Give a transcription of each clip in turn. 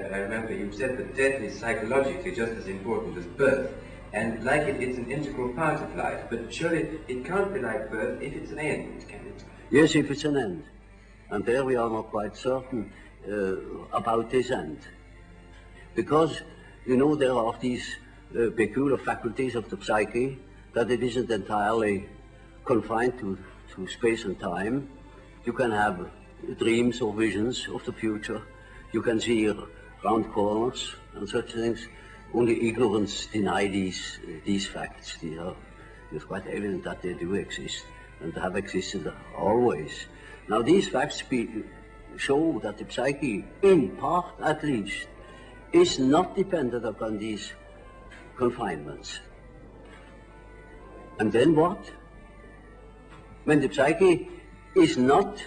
I remember you said that death is psychologically just as important as birth, and like it's an integral part of life, but surely it can't be like birth if it's an end, can it? Yes, if it's an end. And there we are not quite certain about this end. Because, you know, there are these peculiar faculties of the psyche, that it isn't entirely confined to space and time. You can have dreams or visions of the future. You can see round corners and such things. Only ignorance deny these facts. It's quite evident that they do exist and have existed always. Now these facts show that the psyche, in part at least, is not dependent upon these confinements. And then what? When the psyche is not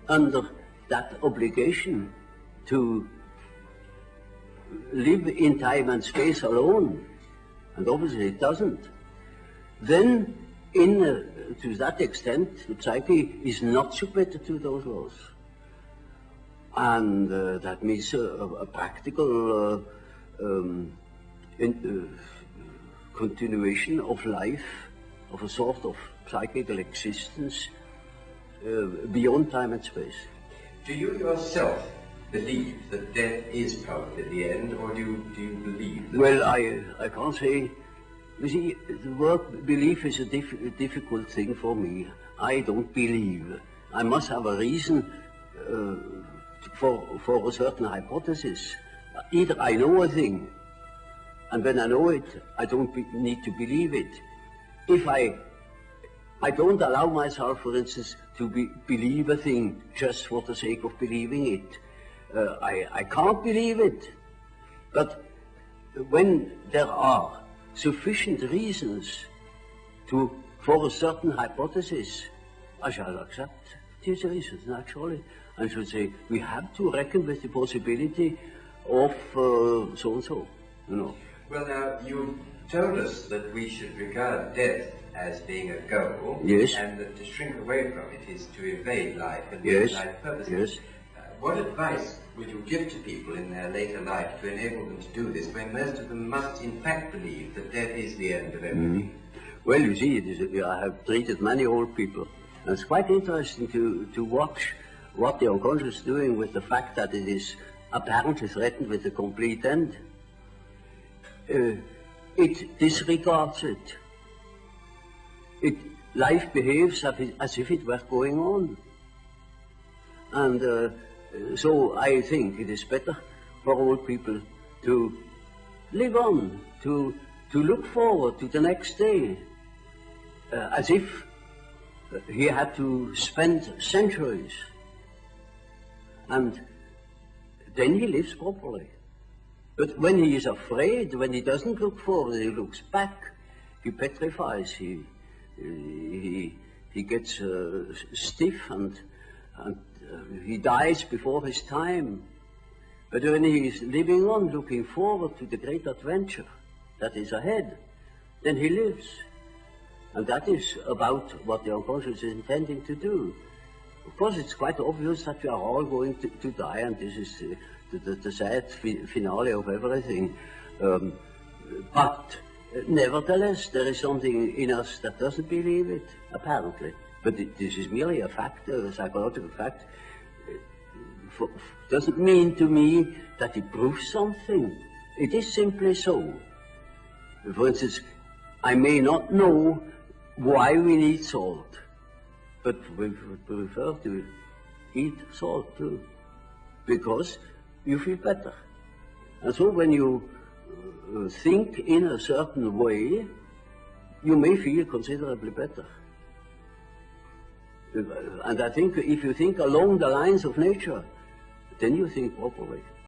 under that obligation to live in time and space alone, and obviously it doesn't, then to that extent the psyche is not submitted to those laws. And that means a practical continuation of life, of a sort of psychical existence beyond time and space. Do you yourself believe that death is probably the end, or do you believe that? Well, I can't say. You see, the word belief is a difficult thing for me. I don't believe. I must have a reason for a certain hypothesis. Either I know a thing, and when I know it, I don't need to believe it. If I don't allow myself, for instance, to believe a thing just for the sake of believing it. I can't believe it. But when there are sufficient reasons for a certain hypothesis, I shall accept these reasons, naturally. I should say, we have to reckon with the possibility of so-and-so, you know. Well, now, you told us that we should regard death as being a goal, yes, and that to shrink away from it is to evade life and live life purposely. Yes. What advice would you give to people in their later life to enable them to do this, when most of them must in fact believe that death is the end of everything? Well, you see, I have treated many old people, and it's quite interesting to watch what the unconscious is doing with the fact that it is apparently threatened with a complete end. It disregards it. Life behaves as if it were going on. And so I think it is better for old people to live on, to look forward to the next day, as if he had to spend centuries. And then he lives properly. But when he is afraid, when he doesn't look forward, he looks back, he petrifies, he gets stiff and he dies before his time. But when he is living on, looking forward to the great adventure that is ahead, then he lives. And that is about what the unconscious is intending to do. Of course, it's quite obvious that we are all going to die, and this is the sad finale of everything. But nevertheless, there is something in us that doesn't believe it, apparently. But this is merely a fact, a psychological fact. Doesn't mean to me that it proves something. It is simply so. For instance, I may not know why we need salt, but we prefer to eat salt too, because you feel better. And so when you think in a certain way, you may feel considerably better. And I think if you think along the lines of nature, then you think properly.